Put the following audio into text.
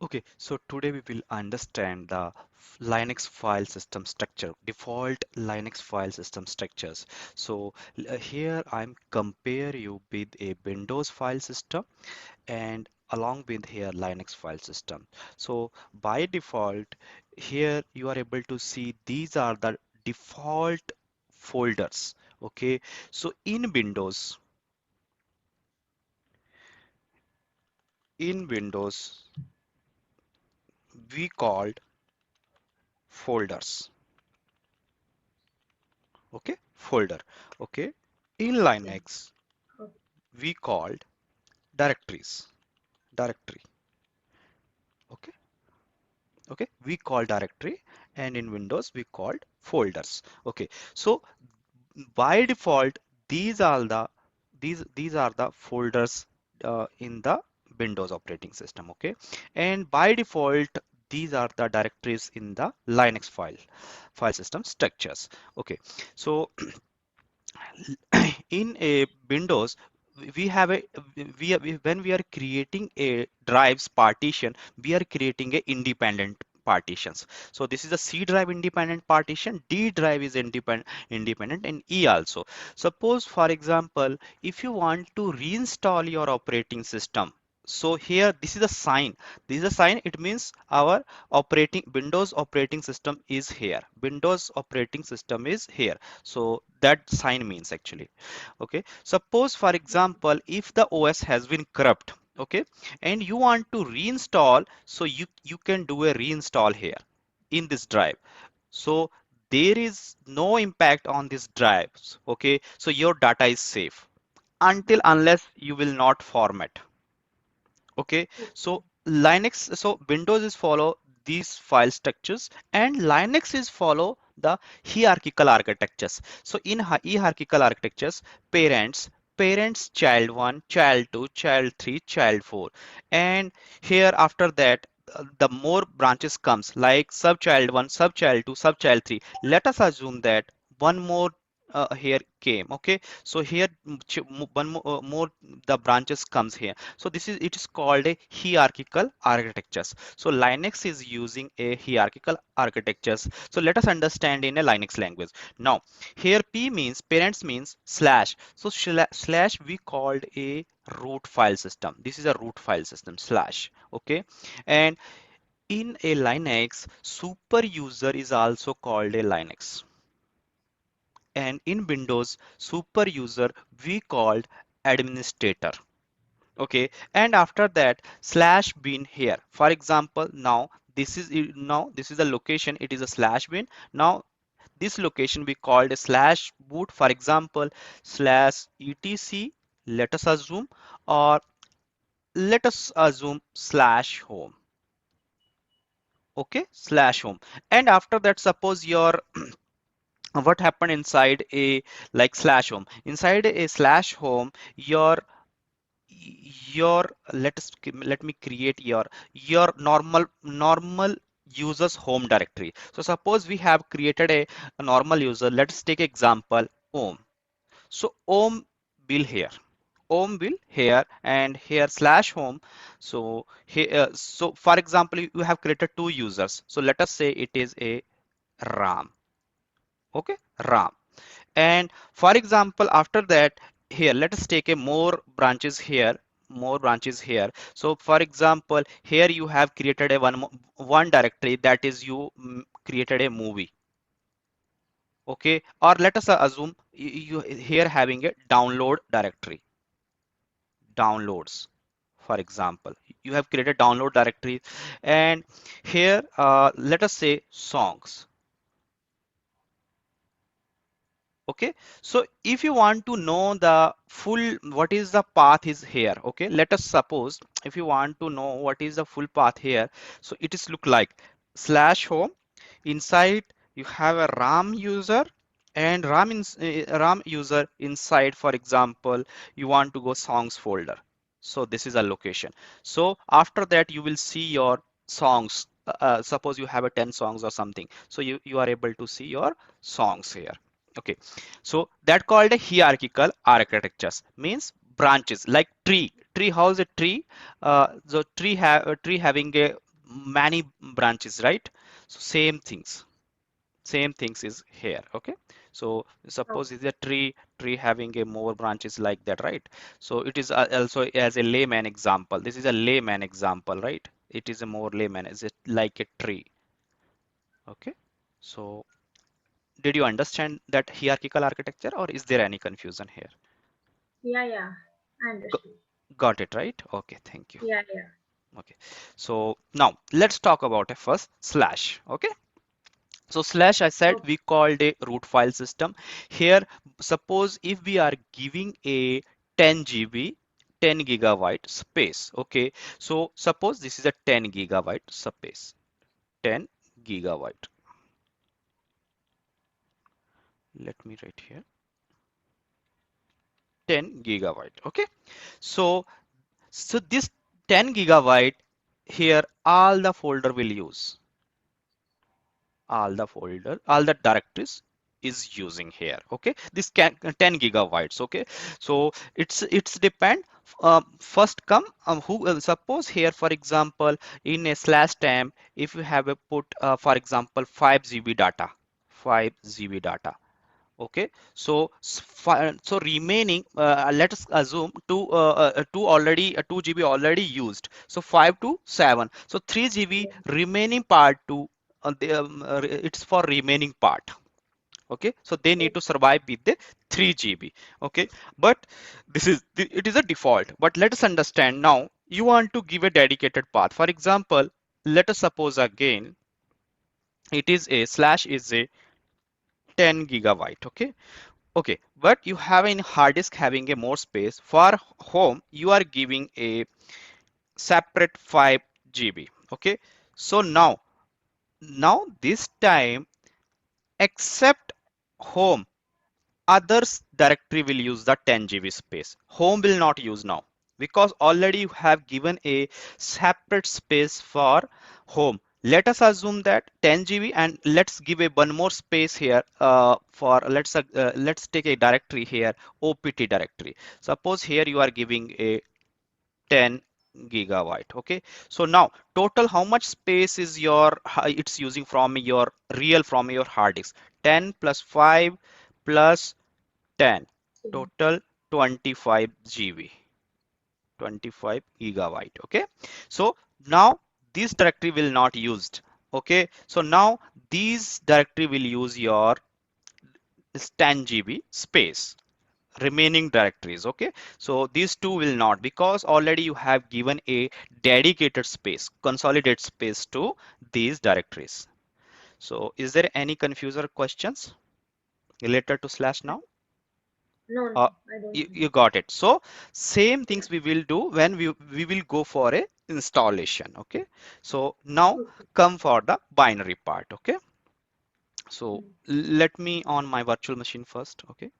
Okay, so today we will understand the Linux file system structure, default Linux file system structures. So here I'm compare you with a Windows file system and along with here Linux file system. So by default, here you are able to see these are the default folders. Okay, so in Windows we called folders. Okay, folder. Okay, in Okay. Linux we called directory. Okay, okay, we call directory, and in Windows we called folders. Okay, so by default these are the these are the folders in the Windows operating system. Okay, and by default these are the directories in the Linux file system structures. Okay, so in a Windows, we have a when we are creating a drives partition, we are creating a independent partitions. So this is a C drive independent partition, D drive is independent, and E also. Suppose for example, if you want to reinstall your operating system, so here this is a sign. This is a sign. It means our operating Windows operating system is here. Windows operating system is here. So that sign means actually. Okay, suppose for example if the OS has been corrupt, okay, and you want to reinstall, so you can do a reinstall here in this drive. So there is no impact on these drives. Okay, so your data is safe until unless you will not format. Okay, Okay. so Linux, so Windows is follow these file structures, and Linux is follow the hierarchical architectures. So in hierarchical architectures, parents child 1, child 2, child 3, child 4, and here after that the more branches comes like subchild 1, subchild 2, subchild 3. Let us assume that one more here came. Okay, so here one more the branches comes here. So this is it is called a hierarchical architectures. So Linux is using a hierarchical architectures. So let us understand in a Linux language. Now here P means parents means slash. So slash we called a root file system. This is a root file system slash. Okay, and in a Linux, super user is also called a Linux. And in Windows, super user we called administrator. Okay, and after that slash bin here. For example, now this is a location. It is a slash bin. Now this location we called a slash boot. For example, slash etc. Let us assume, or let us assume slash home. Okay, slash home. And after that, suppose your what happened inside a like slash home, inside a slash home, your let me create your normal users home directory. So suppose we have created a normal user. Let's take example om. So om will here and here slash home. So here so for example you have created two users, so let us say it is a ram. Okay, ram. And for example after that, here let us take a more branches here. So for example here you have created a one directory, that is you created a movie. Okay, or let us assume you here having a download directory, downloads. For example you have created download directory, and here let us say songs. Okay, so if you want to know the full what is the path is here. Okay, let us suppose if you want to know what is the full path here, so it is look like slash home. Inside you have a ram user, and ram user inside, for example you want to go songs folder. So this is a location. So after that you will see your songs. Suppose you have a 10 songs or something, so you are able to see your songs here. Okay, so that called a hierarchical architectures, means branches like tree. Tree, how is a tree? So tree having a many branches, right? So same things is here. Okay, so suppose Okay. it's a tree having a more branches like that, right? So it is also as a layman example. This is a layman example, right? It is a more layman, is it like a tree? Okay, so did you understand that hierarchical architecture, or is there any confusion here? Yeah, yeah. I G- understood. got it, right? Okay, thank you. Yeah, yeah. Okay, so now let's talk about a first slash. Okay, so slash, I said, Okay. we called a root file system. Here, suppose if we are giving a 10 GB, 10 gigabyte space. Okay, so suppose this is a 10 gigabyte space, 10 gigabyte. Let me write here 10 gigabyte. Okay, so this 10 gigabyte here, all the folder will use, all the directories is using here. Okay, this can 10 gigabytes. Okay, so it's depend, first come, who suppose here, for example, in a slash time, if you have a put, for example, 5 GB data, 5 GB data. Okay, so so remaining, let us assume two already, 2 GB already used, so 5 to 7, so 3 GB Yeah. remaining part to, it's for remaining part. Okay, so they need Okay. to survive with the 3 GB. Okay, but it is a default, but let us understand now, you want to give a dedicated path. For example, let us suppose again, it is a slash is a 10 gigabyte. Okay, okay, but you have in hard disk having a more space. For home, you are giving a separate 5 GB. Okay, so now this time, except home, others directory will use the 10 GB space. Home will not use now, because already you have given a separate space for home. Let us assume that 10 GB, and let's give a one more space here, for let's take a directory here, OPT directory. Suppose here you are giving a 10 gigabyte. Okay, so now total how much space is your, it's using from your real, from your hard disk? 10 plus 5 plus 10, Okay. total 25 GB, 25 gigabyte. Okay, so now this directory will not used. Okay, so now these directory will use your 10 GB space, remaining directories. Okay, so these two will not, because already you have given a dedicated space, consolidated space to these directories. So is there any confusion or questions related to slash now? No, no, uh, I don't you, think. you got it. So same Yeah. things we will do when we will go for a installation. Okay, so now Okay. come for the binary part. Okay, so Mm. let me on my virtual machine first. Okay,